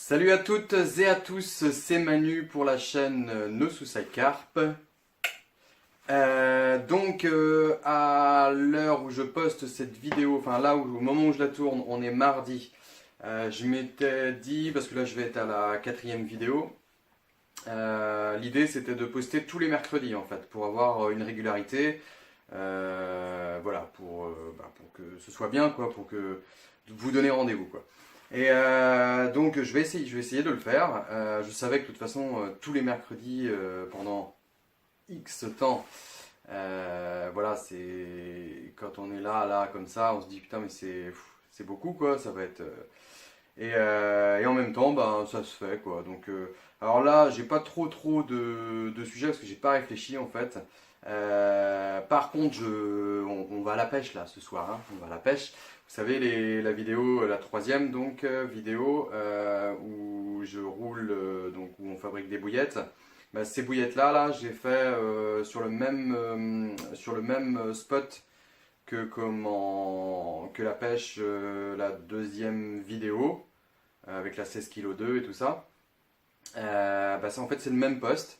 Salut à toutes et à tous, c'est Manu pour la chaîne No Suicide Carp. À l'heure où je poste cette vidéo, enfin là au moment où je la tourne, on est mardi. Je m'étais dit, parce que là je vais être à la 4e vidéo, l'idée c'était de poster tous les mercredis en fait, pour avoir une régularité. Voilà, pour que ce soit bien, quoi, pour que vous donner rendez-vous, quoi. Donc je vais essayer de le faire. Je savais que de toute façon tous les mercredis pendant X temps, voilà, c'est quand on est là comme ça, on se dit putain mais c'est beaucoup quoi, ça va être et en même temps ben ça se fait quoi. Alors là j'ai pas trop de sujets parce que j'ai pas réfléchi en fait. Par contre on va à la pêche là ce soir, hein. On va à la pêche. Vous savez, la vidéo, la 3e vidéo où je roule, donc où on fabrique des bouillettes. Bah, ces bouillettes-là, j'ai fait sur le même spot que la pêche, la 2e vidéo, avec la 16 kg 2 et tout ça. En fait, c'est le même poste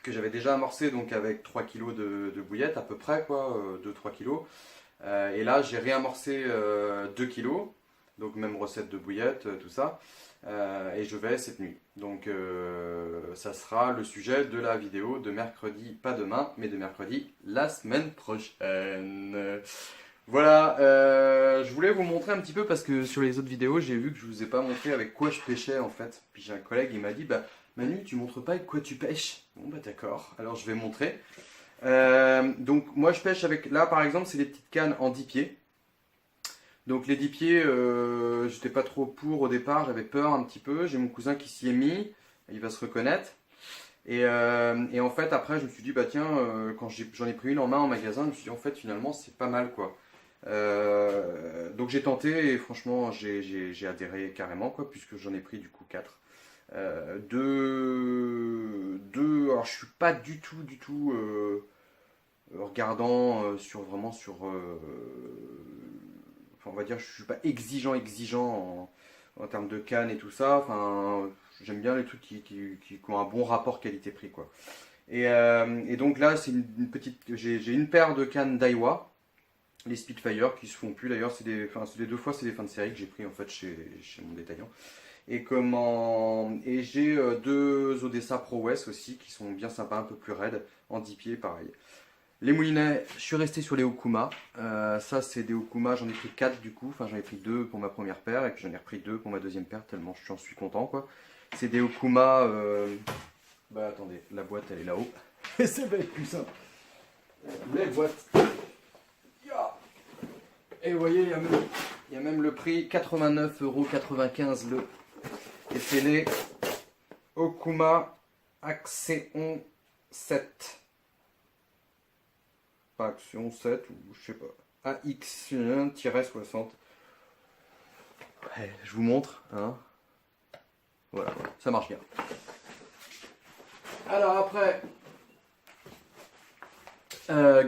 que j'avais déjà amorcé donc avec 3 kg de bouillettes à peu près, quoi, 2-3 kg. Et là, j'ai réamorcé 2 kilos, donc même recette de bouillette, tout ça. Et je vais cette nuit. Donc ça sera le sujet de la vidéo de mercredi, pas demain, mais de mercredi la semaine prochaine. Voilà, je voulais vous montrer un petit peu parce que sur les autres vidéos, j'ai vu que je vous ai pas montré avec quoi je pêchais en fait. Puis j'ai un collègue, il m'a dit, bah Manu, tu montres pas avec quoi tu pêches. Bon bah d'accord, alors je vais montrer. Donc moi je pêche avec, là par exemple c'est des petites cannes en 10 pieds. Donc les 10 pieds, j'étais pas trop pour au départ, j'avais peur un petit peu. J'ai mon cousin qui s'y est mis, il va se reconnaître. Et en fait après je me suis dit bah tiens, quand j'en ai pris une en main en magasin, je me suis dit en fait finalement c'est pas mal quoi. Donc j'ai tenté et franchement j'ai adhéré carrément quoi, puisque j'en ai pris du coup 4. Alors je suis pas du tout regardant enfin, on va dire, je suis pas exigeant en termes de canne et tout ça. Enfin, j'aime bien les trucs qui ont un bon rapport qualité-prix, quoi. Et donc là, c'est une petite, j'ai une paire de cannes Daiwa, les Spitfire, qui se font plus d'ailleurs. C'est les 2 fois, c'est des fins de série que j'ai pris en fait chez mon détaillant. Et j'ai 2 Odessa Pro West aussi, qui sont bien sympas, un peu plus raides, en 10 pieds, pareil. Les moulinets, je suis resté sur les Okuma. Ça, c'est des Okuma, j'en ai pris 4 du coup. Enfin, j'en ai pris 2 pour ma première paire et puis j'en ai repris 2 pour ma 2e paire, tellement j'en suis content quoi. C'est des Okuma. Bah attendez, la boîte elle est là-haut. Et ça va être plus simple. Les boîtes. Et vous voyez, il y a même le prix 89,95 € le. Et c'est les Okuma Axeon 7. Pas Action 7 ou je sais pas. AX1-60. Ouais, je vous montre. Hein. Voilà, ça marche bien. Alors après,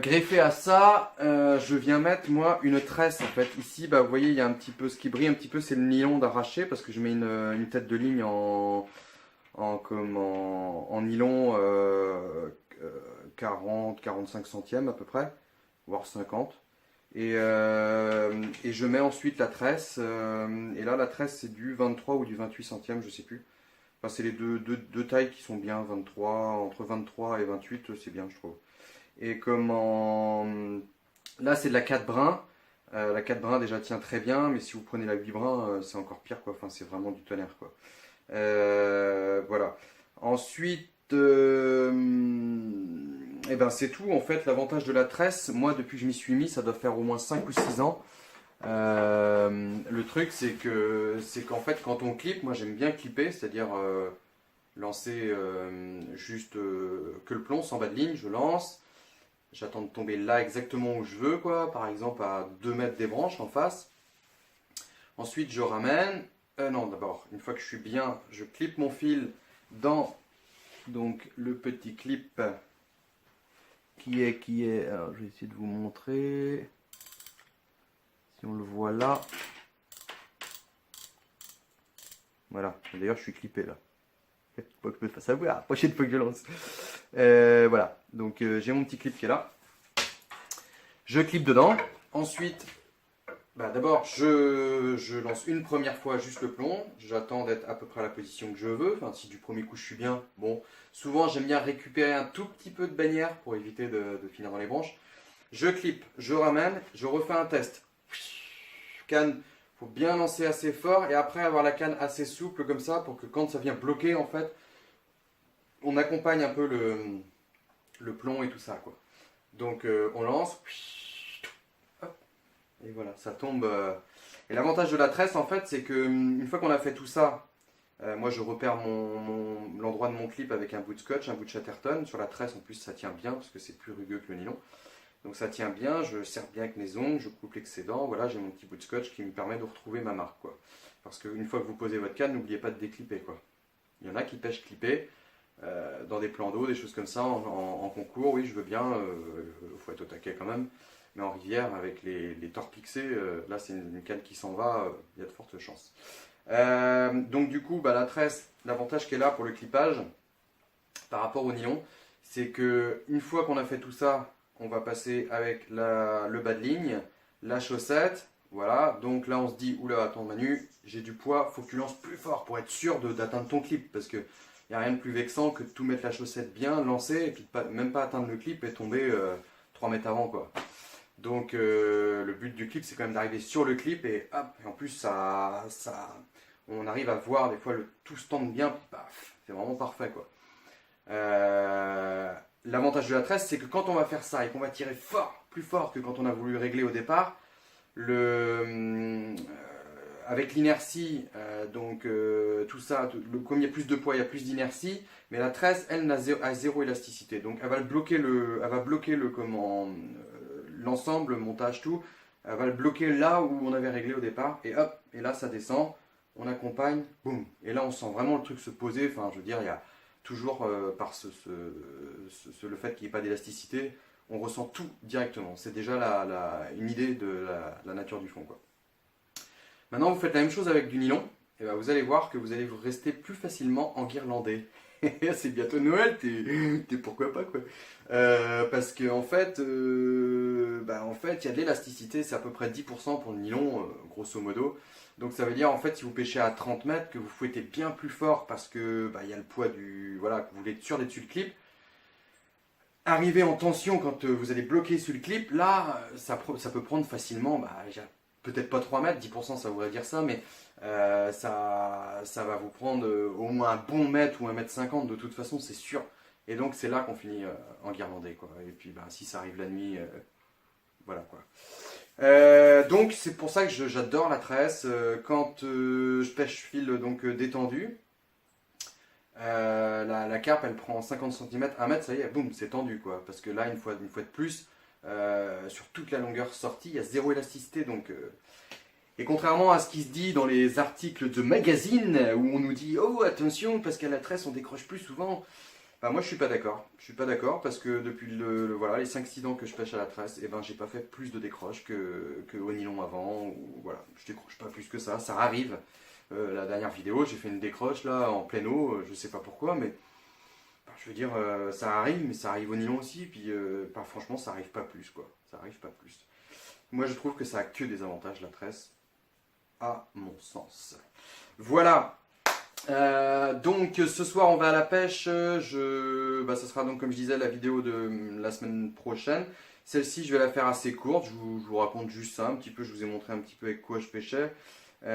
greffé à ça, je viens mettre moi une tresse en fait. Ici, bah, vous voyez, il y a un petit peu, ce qui brille un petit peu, c'est le nylon d'arraché parce que je mets une tête de ligne en nylon 40-45 centièmes à peu près, voire 50. Et je mets ensuite la tresse. Et là, la tresse, c'est du 23 ou du 28 centièmes, je sais plus. Enfin, c'est les deux tailles qui sont bien, 23, entre 23 et 28, c'est bien, je trouve. Et là, c'est de la 4 brins. La 4 brins déjà tient très bien, mais si vous prenez la 8 brins, c'est encore pire, quoi. Enfin, c'est vraiment du tonnerre, quoi. Voilà. Ensuite, et ben c'est tout en fait. L'avantage de la tresse, moi depuis que je m'y suis mis, ça doit faire au moins 5 ou 6 ans. Le truc c'est qu'en fait quand on clip, moi j'aime bien clipper, c'est-à-dire lancer juste que le plomb sans bas de ligne, je lance. J'attends de tomber là exactement où je veux, quoi, par exemple à 2 mètres des branches en face. Ensuite je ramène. Non, d'abord, une fois que je suis bien, je clip mon fil dans donc le petit clip qui est. Alors, je vais essayer de vous montrer si on le voit là. Voilà, d'ailleurs je suis clippé là. Faut que je me fasse avoir, la prochaine fois que je lance. Voilà, donc j'ai mon petit clip qui est là. Je clip dedans. Ensuite, bah, d'abord je lance une première fois juste le plomb. J'attends d'être à peu près à la position que je veux. Enfin, si du premier coup je suis bien, bon. Souvent j'aime bien récupérer un tout petit peu de bannière pour éviter de finir dans les branches. Je clip, je ramène, je refais un test. Canne, faut bien lancer assez fort et après avoir la canne assez souple comme ça pour que quand ça vient bloquer en fait, on accompagne un peu le plomb et tout ça quoi. Donc on lance, hop, et voilà, ça tombe. Et l'avantage de la tresse en fait, c'est que une fois qu'on a fait tout ça, moi je repère l'endroit de mon clip avec un bout de scotch, un bout de Chatterton. Sur la tresse en plus ça tient bien parce que c'est plus rugueux que le nylon. Donc ça tient bien, je serre bien avec mes ongles, je coupe l'excédent, voilà, j'ai mon petit bout de scotch qui me permet de retrouver ma marque quoi. Parce qu'une fois que vous posez votre canne, n'oubliez pas de déclipper quoi. Il y en a qui pêchent clippés dans des plans d'eau, des choses comme ça, en concours, oui je veux bien, faut être au taquet quand même. Mais en rivière, avec les torpixés, là c'est une canne qui s'en va, il y a de fortes chances. Donc du coup, bah, la tresse, l'avantage qu'elle a pour le clippage par rapport au nylon, c'est que une fois qu'on a fait tout ça, on va passer avec le bas de ligne, la chaussette, voilà. Donc là on se dit, oula, attends Manu, j'ai du poids, faut que tu lances plus fort pour être sûr d'atteindre ton clip, parce que il n'y a rien de plus vexant que de tout mettre la chaussette bien, lancer, et puis même pas atteindre le clip et tomber 3 mètres avant quoi. Donc le but du clip c'est quand même d'arriver sur le clip et hop, et en plus on arrive à voir des fois le tout se tend bien, paf, c'est vraiment parfait quoi. L'avantage de la tresse c'est que quand on va faire ça et qu'on va tirer fort, plus fort que quand on a voulu régler au départ, avec l'inertie, donc tout ça, comme il y a plus de poids, il y a plus d'inertie, mais la tresse, elle, a zéro élasticité. Donc elle va bloquer l'ensemble, le montage, tout. Elle va le bloquer là où on avait réglé au départ, et hop, et là ça descend, on accompagne, boum. Et là on sent vraiment le truc se poser, enfin je veux dire, il y a toujours par le fait qu'il n'y ait pas d'élasticité, on ressent tout directement. C'est déjà une idée de la nature du fond, quoi. Maintenant, vous faites la même chose avec du nylon. Et ben, vous allez voir que vous allez rester plus facilement enguirlandé. C'est bientôt Noël, t'es pourquoi pas quoi. Parce que en fait, il y a de l'élasticité, c'est à peu près 10% pour le nylon, grosso modo. Donc ça veut dire en fait si vous pêchez à 30 mètres, que vous fouettez bien plus fort parce que il y a le poids voilà, que vous voulez être sûr d'être sur le clip. Arriver en tension quand vous allez bloquer sur le clip, là ça peut prendre facilement, peut-être pas 3 mètres, 10% ça voudrait dire ça, mais ça va vous prendre au moins un bon mètre ou 1,50 m de toute façon, c'est sûr. Et donc c'est là qu'on finit en guirlandais, quoi. Et puis si ça arrive la nuit, voilà quoi. Donc c'est pour ça que j'adore la tresse. Quand je pêche fil donc détendu, la carpe elle prend 50 cm, 1 mètre, ça y est, boum, c'est tendu quoi. Parce que là, une fois de plus, sur toute la longueur sortie, il y a zéro élasticité. Donc, et contrairement à ce qui se dit dans les articles de magazine où on nous dit oh attention parce qu'à la tresse on décroche plus souvent, moi je suis pas d'accord. Je suis pas d'accord parce que depuis voilà, les 5-6 ans que je pêche à la tresse, j'ai pas fait plus de décroches que au nylon avant. Ou, voilà, je décroche pas plus que ça arrive. La dernière vidéo j'ai fait une décroche là en pleine eau, je sais pas pourquoi mais je veux dire ça arrive, mais ça arrive au nylon aussi, puis franchement ça arrive pas plus quoi. Ça arrive pas plus. Moi je trouve que ça a que des avantages la tresse, à mon sens. Voilà. Donc ce soir on va à la pêche. Ce sera donc comme je disais la vidéo de la semaine prochaine. Celle-ci je vais la faire assez courte. Je vous raconte juste ça un petit peu. Je vous ai montré un petit peu avec quoi je pêchais. Et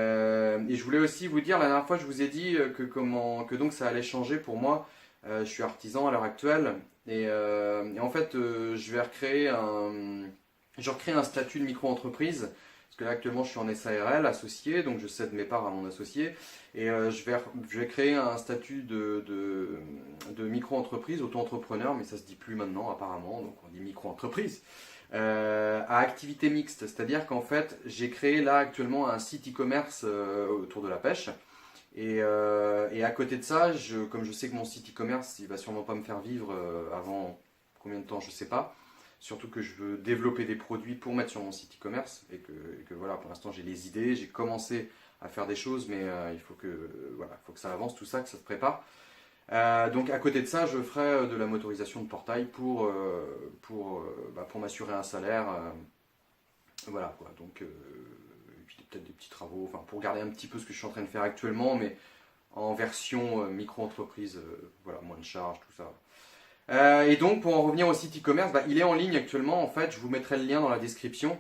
je voulais aussi vous dire, la dernière fois je vous ai dit que donc ça allait changer pour moi. Je suis artisan à l'heure actuelle et en fait je vais recréer un statut de micro-entreprise. Parce que là actuellement je suis en SARL associé, donc je cède mes parts à mon associé. Et je vais créer un statut de micro-entreprise, auto-entrepreneur, mais ça se dit plus maintenant apparemment, donc on dit micro-entreprise. À activité mixte, c'est-à-dire qu'en fait j'ai créé là actuellement un site e-commerce autour de la pêche. Et à côté de ça, comme je sais que mon site e-commerce il va sûrement pas me faire vivre avant combien de temps, je sais pas. Surtout que je veux développer des produits pour mettre sur mon site e-commerce et que voilà, pour l'instant j'ai les idées, j'ai commencé à faire des choses, mais il faut que, voilà, faut que ça avance, tout ça, que ça se prépare. Donc à côté de ça, je ferai de la motorisation de portail pour m'assurer un salaire. Voilà quoi, donc et puis peut-être des petits travaux, enfin pour garder un petit peu ce que je suis en train de faire actuellement, mais en version micro-entreprise, voilà, moins de charges, tout ça. Et donc pour en revenir au site e-commerce, il est en ligne actuellement en fait, je vous mettrai le lien dans la description.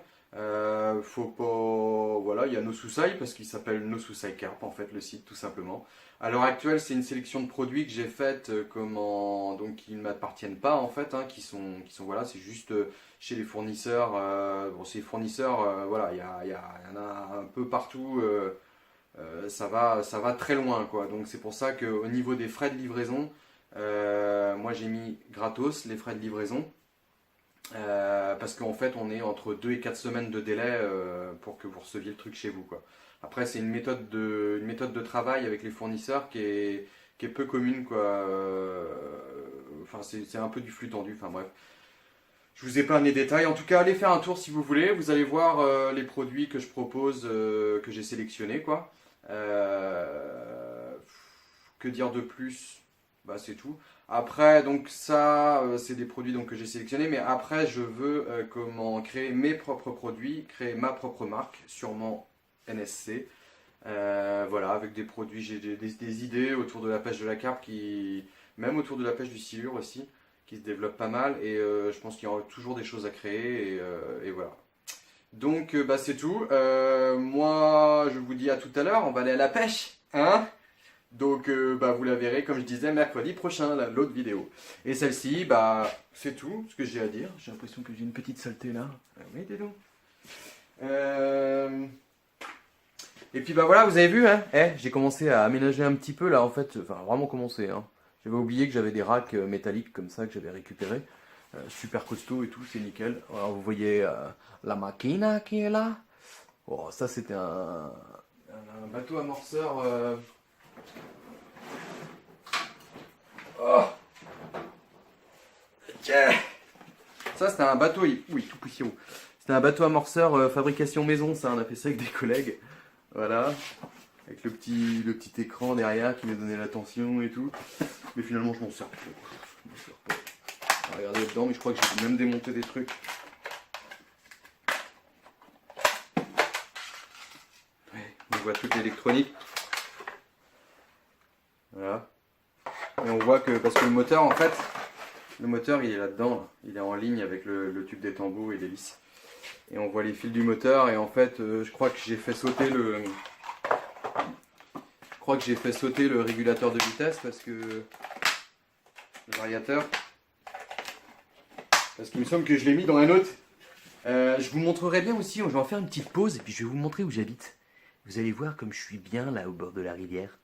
Faut pas, voilà, il y a No Susai parce qu'il s'appelle No Susai Carp en fait le site tout simplement. À l'heure actuelle, c'est une sélection de produits que j'ai faite donc qui ne m'appartiennent pas en fait, hein, qui sont voilà, c'est juste chez les fournisseurs. Bon, ces fournisseurs, voilà, il y en a un peu partout. Ça va très loin quoi. Donc c'est pour ça qu'au niveau des frais de livraison, moi j'ai mis gratos les frais de livraison. Parce qu'en fait on est entre 2 et 4 semaines de délai pour que vous receviez le truc chez vous quoi. Après c'est une méthode de travail avec les fournisseurs qui est peu commune quoi. Enfin c'est un peu du flux tendu, enfin bref. Je vous ai pas les détails. En tout cas, allez faire un tour si vous voulez. Vous allez voir les produits que je propose, que j'ai sélectionnés quoi. Que dire de plus? Bah c'est tout. Après, donc ça, c'est des produits donc, que j'ai sélectionnés, mais après, je veux comment créer mes propres produits, créer ma propre marque, sûrement NSC. Voilà, avec des produits, j'ai des idées autour de la pêche de la carpe, même autour de la pêche du silure aussi, qui se développe pas mal, et je pense qu'il y aura toujours des choses à créer, et voilà. Donc, c'est tout. Moi, je vous dis à tout à l'heure, on va aller à la pêche, hein? Donc vous la verrez comme je disais mercredi prochain, l'autre vidéo. Et celle-ci, c'est tout ce que j'ai à dire. J'ai l'impression que j'ai une petite saleté là. Oui, dis donc. Et puis voilà, vous avez vu, hein, j'ai commencé à aménager un petit peu là en fait, enfin vraiment commencé. Hein. J'avais oublié que j'avais des racks métalliques comme ça que j'avais récupérés. Super costaud et tout, c'est nickel. Alors vous voyez la machina qui est là. Oh, ça c'était un bateau amorceur. Oh. Ça c'était un bateau, oui tout poussiéreux. C'était un bateau amorceur fabrication maison, ça on a fait ça avec des collègues. Voilà. Avec le petit écran derrière qui me donnait la tension et tout. Mais finalement je m'en sers plus. Regardez dedans, mais je crois que j'ai même démonté des trucs. Ouais, on voit toute l'électronique. Voilà. Et on voit que, parce que le moteur, en fait, le moteur il est là-dedans, là. Il est en ligne avec le tube des tambours et l'hélice. Et on voit les fils du moteur, et en fait, je crois que j'ai fait sauter le régulateur de vitesse parce que le variateur, parce qu'il me semble que je l'ai mis dans un autre. Je vous montrerai bien aussi, je vais en faire une petite pause et puis je vais vous montrer où j'habite. Vous allez voir comme je suis bien là au bord de la rivière.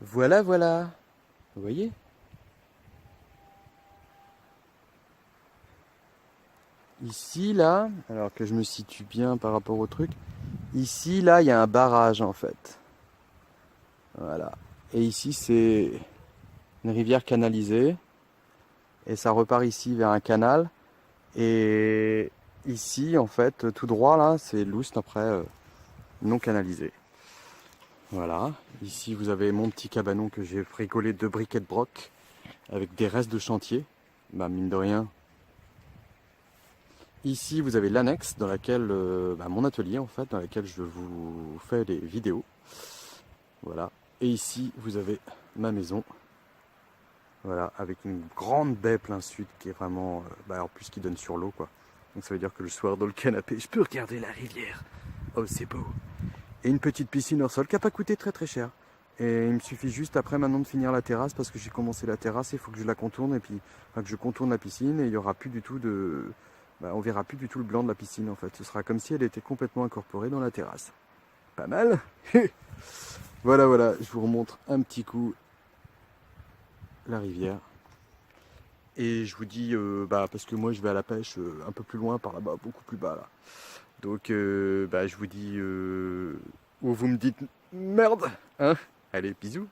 Voilà, voilà. Vous voyez? Ici, là, alors que je me situe bien par rapport au truc, ici, là, il y a un barrage en fait. Voilà. Et ici, c'est une rivière canalisée. Et ça repart ici vers un canal. Et ici, en fait, tout droit, là, c'est l'Oust après, non canalisé. Voilà, ici vous avez mon petit cabanon que j'ai bricolé de briquets de broc avec des restes de chantier, mine de rien. Ici vous avez l'annexe dans laquelle, mon atelier en fait, dans laquelle je vous fais les vidéos. Voilà, et ici vous avez ma maison. Voilà, avec une grande baie plein sud qui est vraiment, en plus qui donne sur l'eau quoi. Donc ça veut dire que le soir dans le canapé, je peux regarder la rivière. Oh c'est beau. Et une petite piscine hors sol qui n'a pas coûté très très cher. Et il me suffit juste après maintenant de finir la terrasse parce que j'ai commencé la terrasse, il faut que je la contourne et puis que je contourne la piscine et il y aura plus du tout de... on verra plus du tout le blanc de la piscine en fait. Ce sera comme si elle était complètement incorporée dans la terrasse. Pas mal. Voilà, voilà, je vous remontre un petit coup la rivière. Et je vous dis, parce que moi je vais à la pêche un peu plus loin par là-bas, beaucoup plus bas là. Donc je vous dis où vous me dites merde, hein. Allez, bisous.